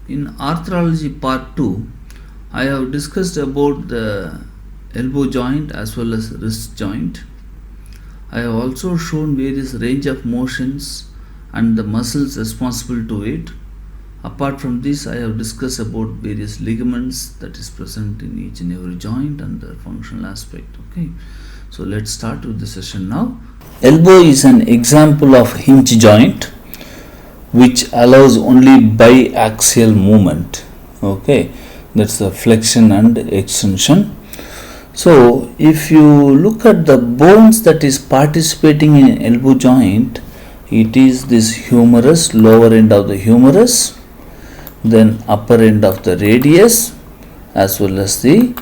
In arthrology part 2, I have discussed about the elbow joint as well as wrist joint. I have also shown various range of motions and the muscles responsible to it. Apart from this, I have discussed about various ligaments that is present in each and every joint and their functional aspect. Okay, so let's start with the session now. Elbow is an example of hinge joint which allows only biaxial movement. Okay, that's the flexion and extension. So if you look at the bones that is participating in elbow joint, it is this humerus, lower end of the humerus, then upper end of the radius as well as the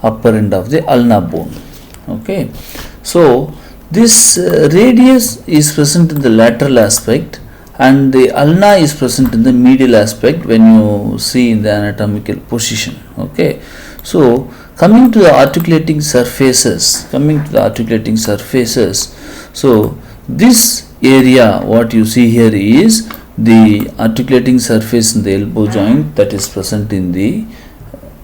upper end of the ulna bone. Okay, so this radius is present in the lateral aspect and the ulna is present in the medial aspect when you see in the anatomical position. Okay, so coming to the articulating surfaces, so this area what you see here is the articulating surface in the elbow joint that is present in the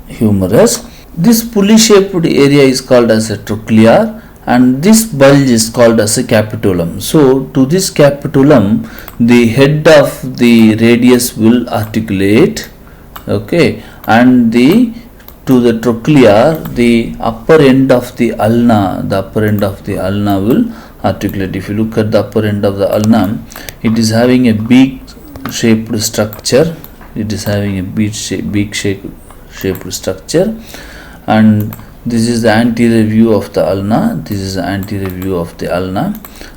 humerus. This pulley shaped area is called as a trochlear and this bulge is called as a capitulum. So to this capitulum the head of the radius will articulate, okay, and to the trochlear the upper end of the ulna will articulate. If you look at the upper end of the ulna, it is having a beak shaped structure. And this is the anterior view of the ulna.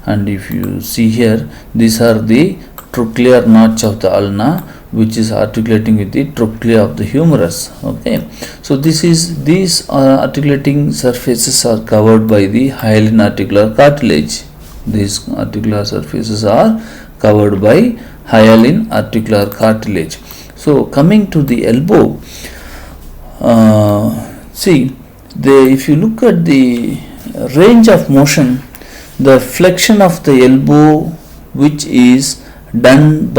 And if you see here, these are the trochlear notch of the ulna which is articulating with the trochlea of the humerus. Okay, so these articulating surfaces are covered by the hyaline articular cartilage. These articular surfaces are covered by hyaline articular cartilage. So coming to the elbow, if you look at the range of motion, the flexion of the elbow, which is done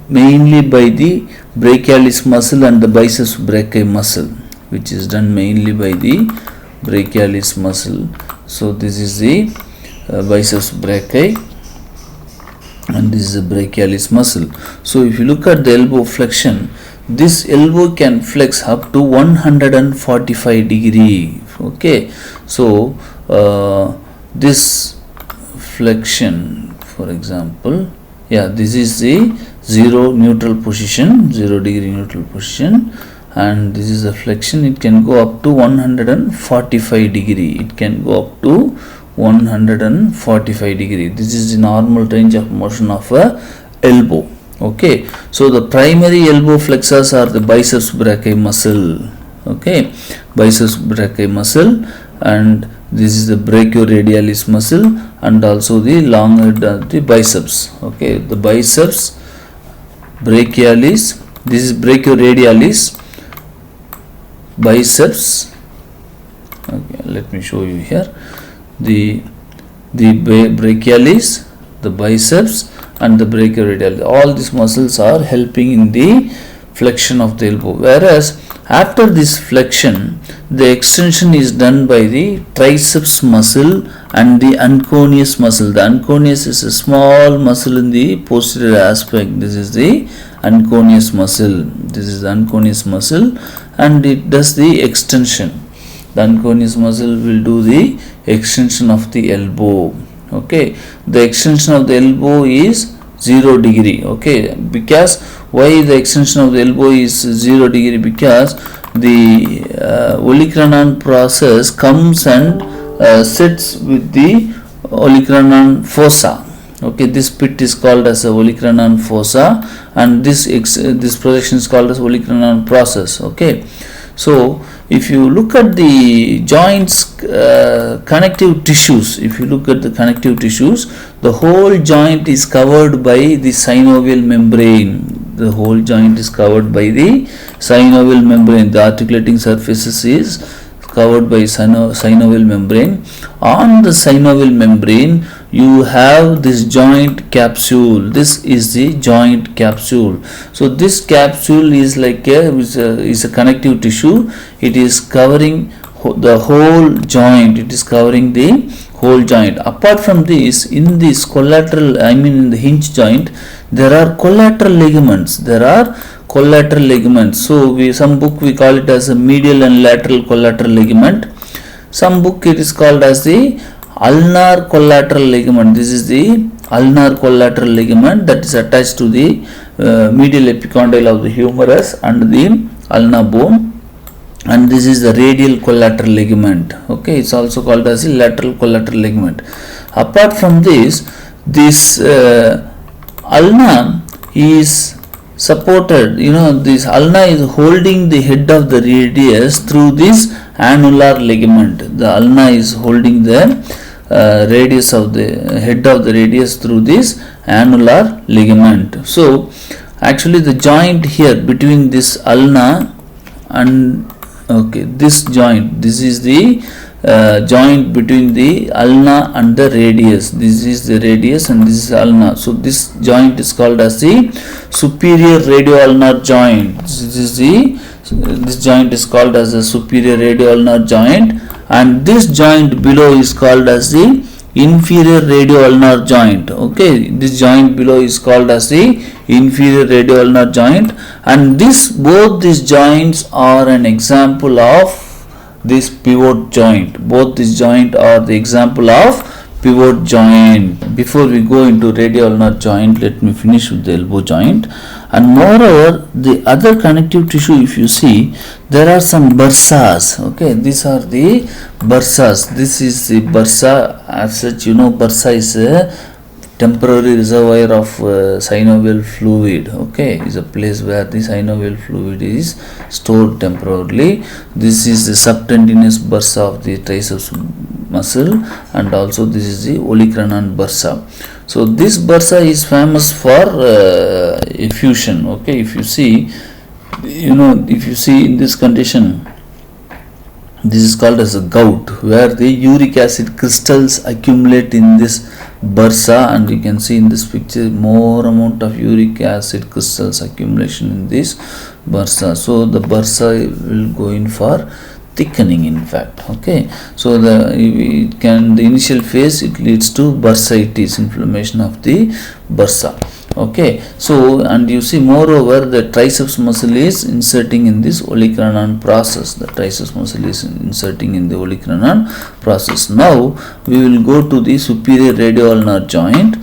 mainly by the brachialis muscle and the biceps brachii muscle, So this is the biceps brachii and this is the brachialis muscle. So if you look at the elbow flexion, this elbow can flex up to 145 degree. Okay, so this flexion, for example, this is the 0 degree neutral position, and this is the flexion. It can go up to 145 degree. This is the normal range of motion of a elbow. Okay, so the primary elbow flexors are the biceps brachii muscle. Okay, and this is the brachioradialis muscle and also the long head of the biceps. Okay, the biceps brachialis, this is brachioradialis, biceps. Okay, let me show you here. The brachialis, the biceps and the brachioradialis, all these muscles are helping in the flexion of the elbow. Whereas after this flexion, the extension is done by the triceps muscle and the unconeus muscle. The unconeus is a small muscle in the posterior aspect. This is the unconeus muscle. And it does the extension. The unconeus muscle will do the extension of the elbow. Okay, the extension of the elbow is 0 degree. Okay, because why the extension of the elbow is 0 degree? Because the olecranon process comes and sits with the olecranon fossa. Okay, this pit is called as a olecranon fossa, and this projection is called as olecranon process. Okay, so if you look at the joints connective tissues, the whole joint is covered by the synovial membrane. The articulating surfaces is covered by synovial membrane. On the synovial membrane you have this joint capsule. This is the joint capsule. So this capsule is like a connective tissue. It is covering the whole joint. It is covering the whole joint. Apart from this, in this collateral, in the hinge joint, there are collateral ligaments. So some book we call it as a medial and lateral collateral ligament. Some book it is called as the ulnar collateral ligament. This is the ulnar collateral ligament that is attached to the medial epicondyle of the humerus and the ulnar bone. And this is the radial collateral ligament. Okay, it's also called as the lateral collateral ligament. Apart from this ulna is supported, this ulna is holding the head of the radius through this annular ligament. The ulna is holding the radius of the head of the radius through this annular ligament. So actually the joint here between this ulna and this joint, this is the joint between the ulna and the radius. This is the radius and this is ulna. So this joint is called as the superior radioulnar joint. This joint is called as the superior radioulnar joint, and this joint below is called as the inferior radioulnar joint. Okay, this joint below is called as the inferior radioulnar joint, and both these joints are an example of this pivot joint. Both these joint are the example of pivot joint. Before we go into radioulnar joint, let me finish with the elbow joint. And moreover, the other connective tissue, if you see, there are some bursas. Okay, these are the bursas. This is the bursa. As such, bursa is a temporary reservoir of synovial fluid. Okay, is a place where the synovial fluid is stored temporarily. This is the subtendinous bursa of the triceps muscle, and also this is the olecranon bursa. So this bursa is famous for effusion. Okay, if you see in this condition, this is called as a gout, where the uric acid crystals accumulate in this bursa, and you can see in this picture more amount of uric acid crystals accumulation in this bursa. So the bursa will go in for thickening, in fact. Okay, so the initial phase, it leads to bursitis, inflammation of the bursa. Okay, so and you see moreover the triceps muscle is inserting in this olecranon process. The triceps muscle is inserting in the olecranon process. Now we will go to the superior radioulnar joint.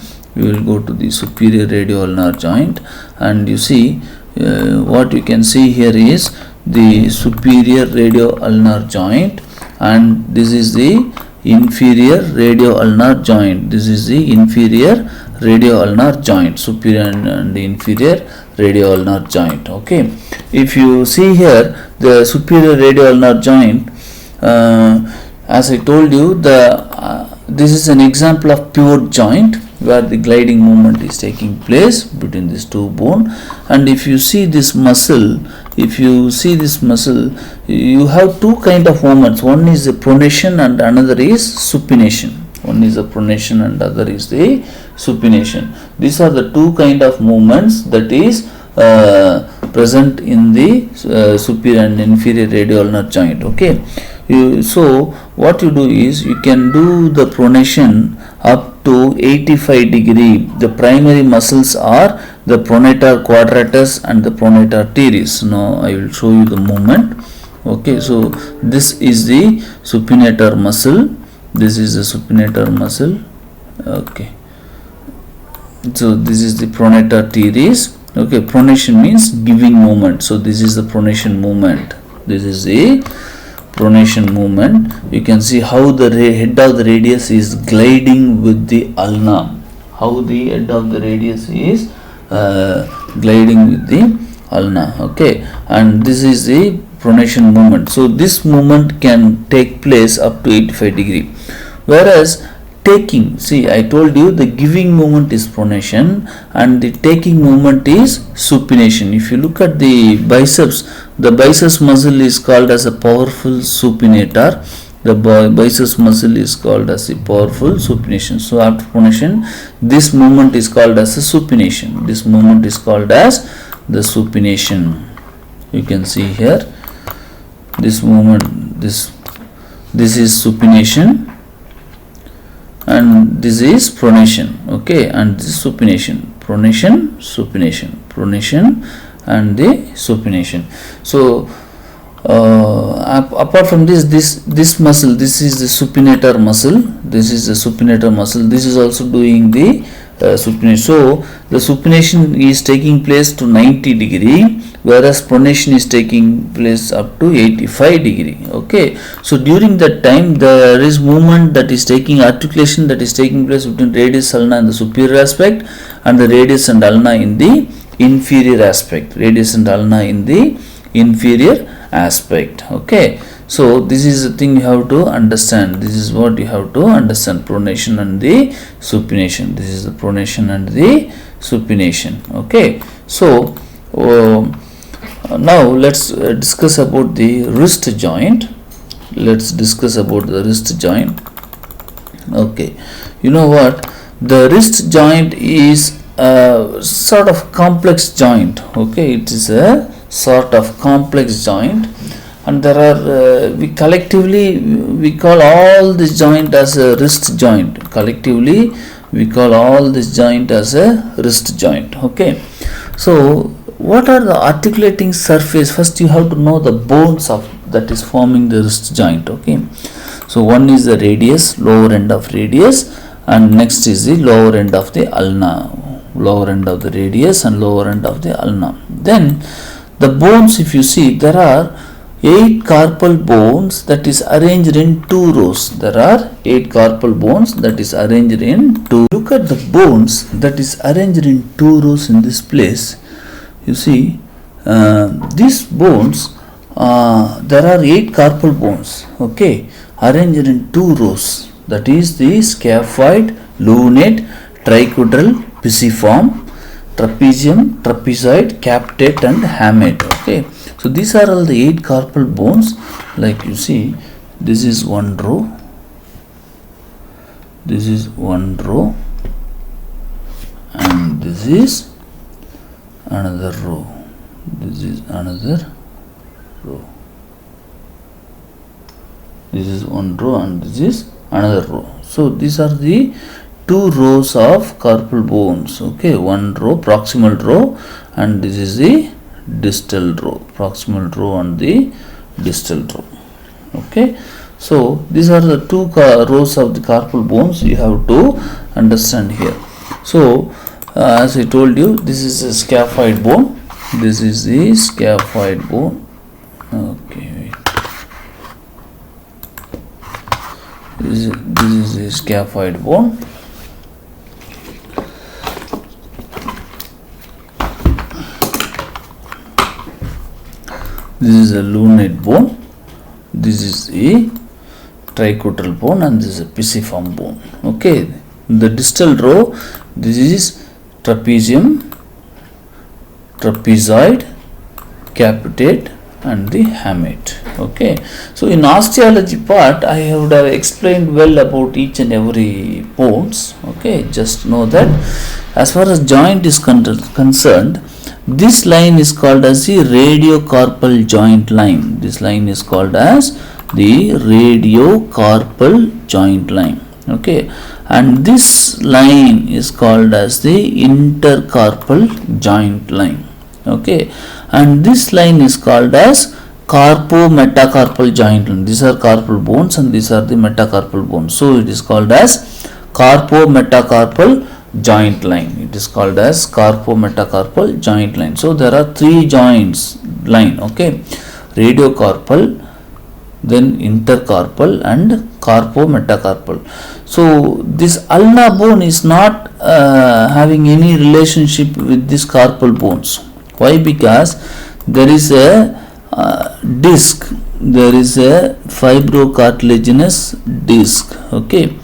And you see what you can see here is the superior radioulnar joint, and this is the inferior radioulnar joint. This is the inferior radioulnar joint, superior and inferior radioulnar joint. Okay, if you see here the superior radioulnar joint, as I told you, this is an example of pivot joint, where the gliding movement is taking place between these two bone. And if you see this muscle, you have two kind of movements. One is the pronation and another is supination. One is the pronation and other is the supination. These are the two kind of movements that is present in the superior and inferior radioulnar joint. Okay, so what you do is you can do the pronation up to 85 degree. The primary muscles are the pronator quadratus and the pronator teres. Now I will show you the movement. Okay, so this is the supinator muscle. Okay, so this is the pronator teres. Okay, pronation means giving movement. So this is the pronation movement. You can see how the head of the radius is gliding with the ulna. Okay, and this is the pronation movement. So this movement can take place up to 85 degree, whereas taking, see, I told you the giving movement is pronation and the taking movement is supination. If you look at the biceps muscle is called as a powerful supinator. The biceps muscle is called as a powerful supination. So after pronation, this movement is called as a supination. This movement is called as the supination. You can see here, this movement, this is supination and this is pronation. Okay, and this is supination, pronation, supination, pronation and the supination. So apart from this muscle, this is the supinator muscle, this is the supinator muscle, this is also doing the supination. So the supination is taking place to 90 degree, whereas pronation is taking place up to 85 degree. Okay, so during that time there is movement that is taking, articulation that is taking place between radius ulna in the superior aspect and the radius and ulna in the inferior aspect, radius and ulna in the inferior aspect. Okay, so this is the thing you have to understand. This is what you have to understand, pronation and the supination. This is the pronation and the supination. Okay, so now let's discuss about the wrist joint. Let's discuss about the wrist joint. Okay, you know what, the wrist joint is a sort of complex joint. Okay, it is a sort of complex joint, and there are we call all this joint as a wrist joint. Collectively we call all this joint as a wrist joint. Okay, so what are the articulating surface? First you have to know the bones of that is forming the wrist joint. Okay, so one is the radius, lower end of radius, and next is the lower end of the ulna, lower end of the radius and lower end of the ulna. Then the bones, if you see, there are 8 carpal bones that is arranged in 2 rows. There are 8 carpal bones that is arranged in 2. Look at the bones that is arranged in 2 rows in this place. You see, these bones, there are 8 carpal bones. Okay, arranged in 2 rows. That is the scaphoid, lunate, triquetral, pisiform, trapezium, trapezoid, capitate and hamate. Okay, so these are all the 8 carpal bones. Like you see, this is one row, this is one row, and this is another row, this is another row, this is one row and this is another row. So these are the 2 rows of carpal bones. Okay, one row, proximal row, and this is the distal row, proximal row and the distal row. Okay, so these are the 2 rows of the carpal bones you have to understand here. So as I told you, this is a scaphoid bone, this is the scaphoid bone. Okay, wait. This is the scaphoid bone. This is a lunate bone, this is a triquetral bone, and this is a pisiform bone. Okay, the distal row, this is trapezium, trapezoid, capitate and the hamate. Okay, so in osteology part I would have explained well about each and every bones. Okay, just know that as far as joint is concerned, this line is called as the radiocarpal joint line. This line is called as the radiocarpal joint line. Okay, and this line is called as the intercarpal joint line. Okay, and this line is called as carpo-metacarpal joint line. These are carpal bones and these are the metacarpal bones. So it is called as carpo-metacarpal joint line. It is called as carpo-metacarpal joint line. So there are 3 joints line. Okay, radiocarpal, then intercarpal and carpo-metacarpal. So this ulna bone is not having any relationship with this carpal bones. Why? Because there is a disc, there is a fibrocartilaginous disc. Okay,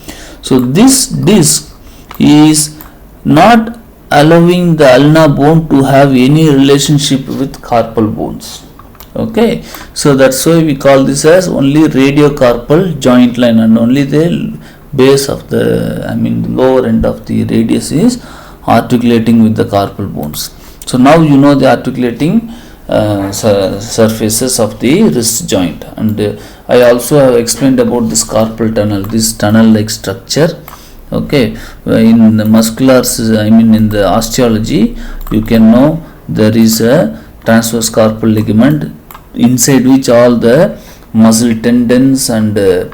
So this disc is not allowing the ulnar bone to have any relationship with carpal bones. Okay, so that's why we call this as only radiocarpal joint line, and only the base of the lower end of the radius is articulating with the carpal bones. So now you know the articulating surfaces of the wrist joint, and I also have explained about this carpal tunnel, this tunnel like structure. Okay, in the muscular, in the osteology, you can know there is a transverse carpal ligament inside which all the muscle tendons and the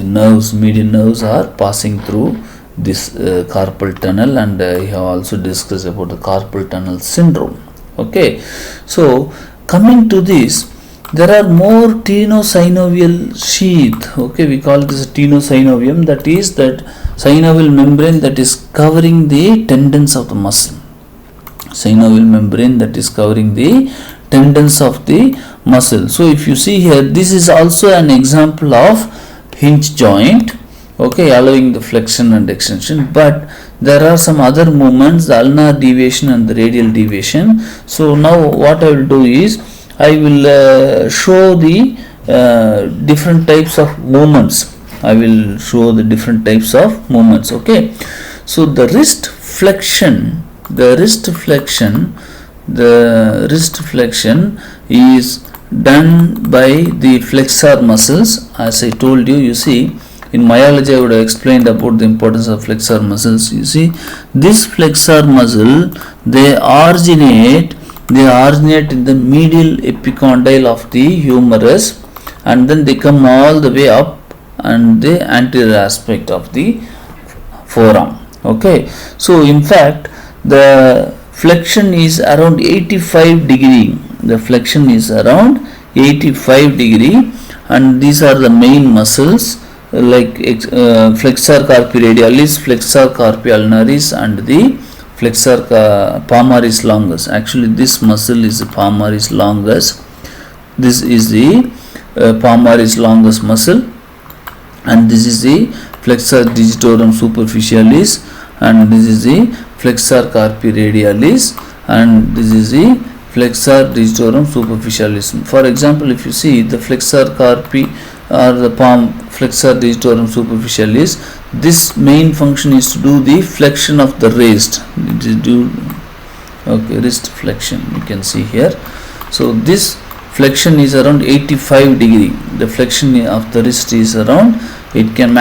nerves, median nerves are passing through this carpal tunnel, and I have also discussed about the carpal tunnel syndrome. Okay, so coming to this, there are more tenosynovial sheath. Okay, we call this tenosynovium, that is that synovial membrane that is covering the tendons of the muscle. Synovial membrane that is covering the tendons of the muscle. So if you see here, this is also an example of hinge joint, okay, allowing the flexion and extension, but there are some other movements, the ulnar deviation and the radial deviation. So now what I will do is, I will show the different types of movements. I will show the different types of movements. Okay, so the wrist flexion is done by the flexor muscles. As I told you, you see, in myology I would have explained about the importance of flexor muscles. You see, this flexor muscle, they originate in the medial epicondyle of the humerus, and then they come all the way up and the anterior aspect of the forearm. Okay, so in fact the flexion is around 85 degree. The flexion is around 85 degree, and these are the main muscles like flexor carpi radialis, flexor carpi ulnaris, and the flexor palmaris longus. Actually this muscle is the palmaris longus. This is the palmaris longus muscle, and this is the flexor digitorum superficialis, and this is the flexor carpi radialis, and this is the flexor digitorum superficialis. For example, if you see the flexor carpi or the palm flexor digitorum superficialis, this main function is to do the flexion of the wrist. Wrist flexion, you can see here. So this flexion is around 85 degree. The flexion of the wrist is around, it can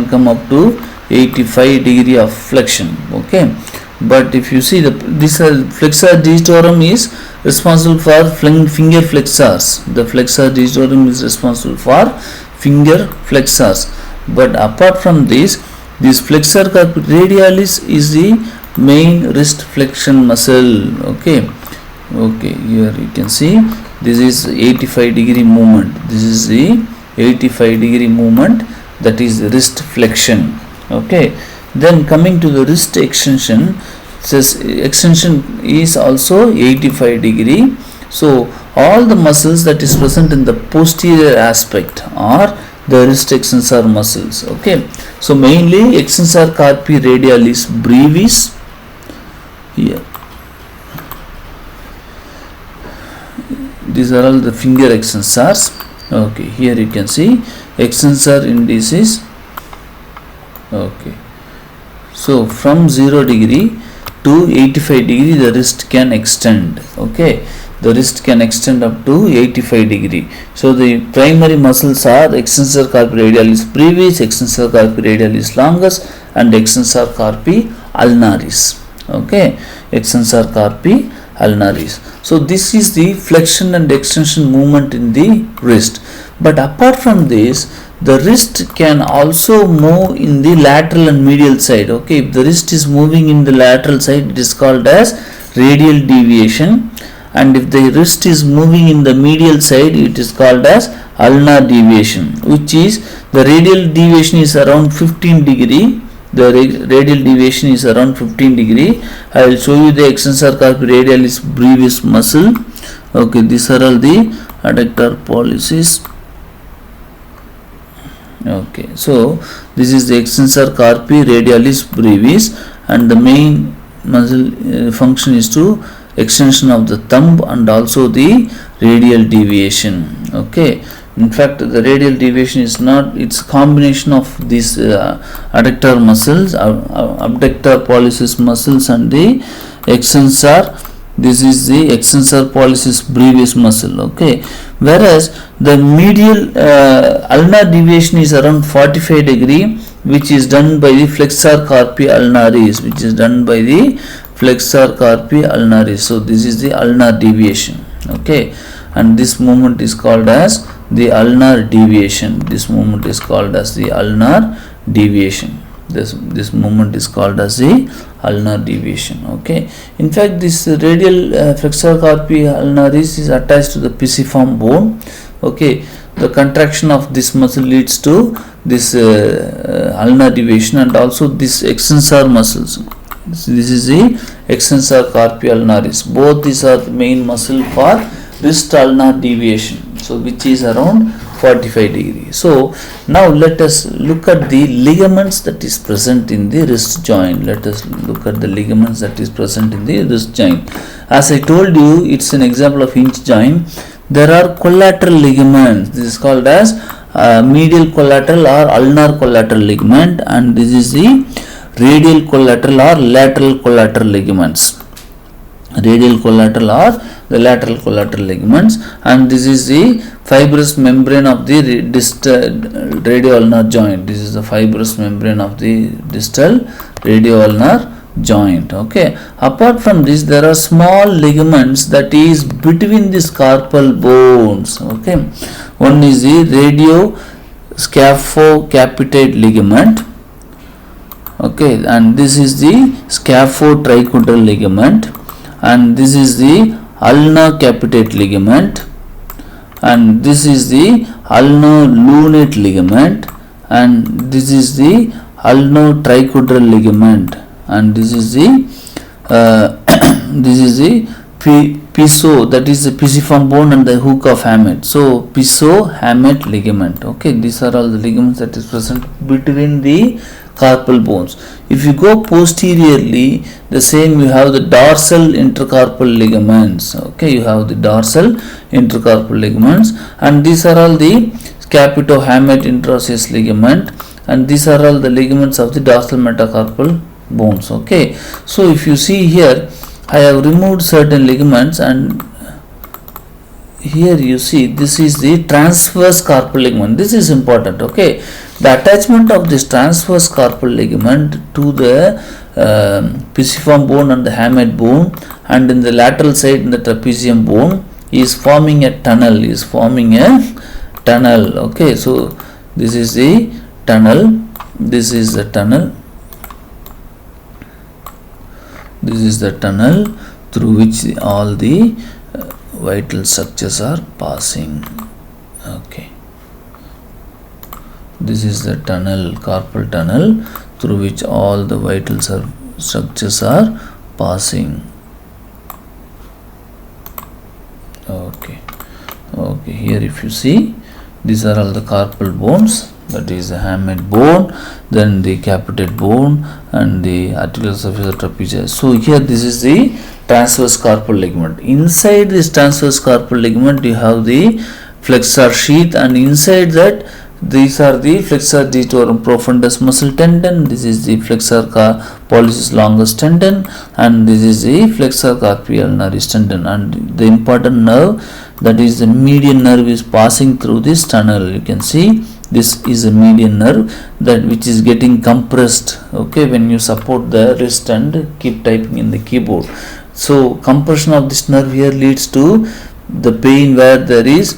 come up to 85 degree of flexion. Okay, but if you see this flexor digitorum is responsible for finger flexors. The flexor digitorum is responsible for finger flexors, but apart from this flexor carpi radialis is the main wrist flexion muscle. Okay, here you can see this is 85 degree movement. This is the 85 degree movement, that is the wrist flexion. Okay, then coming to the wrist extension, says extension is also 85 degree. So all the muscles that is present in the posterior aspect are the wrist extensor muscles. Okay, so mainly extensor carpi radialis brevis here. These are all the finger extensors. Okay, here you can see extensor indicis. Okay, so from 0 degree to 85 degree the wrist can extend. Okay, the wrist can extend up to 85 degree. So the primary muscles are extensor carpi radialis brevis, extensor carpi radialis longus, and extensor carpi ulnaris. Okay, extensor carpi ulnaris. So this is the flexion and extension movement in the wrist. But apart from this, the wrist can also move in the lateral and medial side. Okay, if the wrist is moving in the lateral side, it is called as radial deviation, and if the wrist is moving in the medial side, it is called as ulnar deviation, which is the radial deviation is around 15 degree. The radial deviation is around 15 degree. I will show you the extensor carpi radialis brevis muscle. Okay, these are all the adductor pollicis. Okay, so this is the extensor carpi radialis brevis, and the main muscle function is to extension of the thumb and also the radial deviation. Okay, in fact the radial deviation is not, it's combination of these adductor muscles, abductor pollicis muscles, and the extensor, this is the extensor pollicis brevis muscle. Okay, whereas the medial ulnar deviation is around 45 degree, which is done by the flexor carpi ulnaris, so this is the ulnar deviation. Okay, and this movement is called as the ulnar deviation. This movement is called as the ulnar deviation. This movement is called as the ulnar deviation. Okay, in fact this radial flexor carpi ulnaris is attached to the pisiform bone. Okay, the contraction of this muscle leads to this ulnar deviation, and also this extensor muscles. This is the extensor carpi ulnaris. Both these are the main muscle for wrist ulnar deviation, so which is around 45 degrees. So now let us look at the ligaments that is present in the wrist joint. Let us look at the ligaments that is present in the wrist joint. As I told you, it's an example of hinge joint. There are collateral ligaments. This is called as medial collateral or ulnar collateral ligament, and this is the radial collateral or lateral collateral ligaments. Radial collateral or the lateral collateral ligaments, and this is the fibrous membrane of the distal radioulnar joint. This is the fibrous membrane of the distal radioulnar joint. Okay, apart from this there are small ligaments that is between these carpal bones. Okay, one is the radioscaphocapitate ligament. Okay, and this is the scaphotriquetral ligament, and this is the ulnar capitate ligament, and this is the ulnar lunate ligament, and this is the ulnar triquetral ligament, and this is the piso, that is the pisiform bone and the hook of Hammett. So piso-Hammett ligament. Okay, these are all the ligaments that is present between the carpal bones. If you go posteriorly, the same, you have the dorsal intercarpal ligaments. Okay, you have the dorsal intercarpal ligaments, and these are all the capito-Hammett interosseous ligament, and these are all the ligaments of the dorsal metacarpal bones. Okay, so if you see here, I have removed certain ligaments, and here you see this is the transverse carpal ligament. This is important. Okay, the attachment of this transverse carpal ligament to the pisiform bone and the Hammett bone, and in the lateral side in the trapezium bone, is forming a tunnel. Okay, so this is the tunnel. This is the tunnel. This is the tunnel through which all the vital structures are passing. Okay, this is the tunnel, carpal tunnel, through which all the vital structures are passing. Okay, here if you see, these are all the carpal bones, that is the Hammett bone, then the capitate bone, and the articular surface of trapezius. So here this is the transverse carpal ligament. Inside this transverse carpal ligament you have the flexor sheath, and inside that these are the flexor digitorum profundus muscle tendon, this is the flexor pollicis longus tendon, and this is the flexor carpi ulnaris tendon, and the important nerve, that is the median nerve, is passing through this tunnel. You can see this is a median nerve that which is getting compressed. Okay, when you support the wrist and keep typing in the keyboard, so compression of this nerve here leads to the pain where this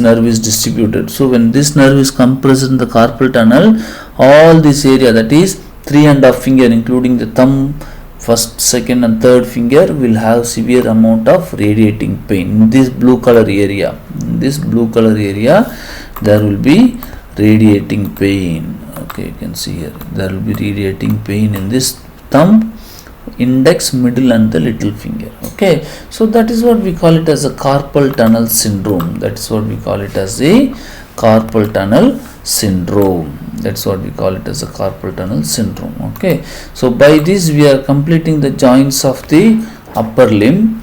nerve is distributed. So when this nerve is compressed in the carpal tunnel, all this area, that is 3.5 finger including the thumb, first, second and third finger, will have severe amount of radiating pain. In this blue color area, there will be radiating pain. Okay, you can see here there will be radiating pain in this thumb, index, middle and the little finger. Okay, so that is what we call it as a carpal tunnel syndrome. That is what we call it as the carpal tunnel syndrome. That's what we call it as a carpal tunnel syndrome. Okay, so by this we are completing the joints of the upper limb.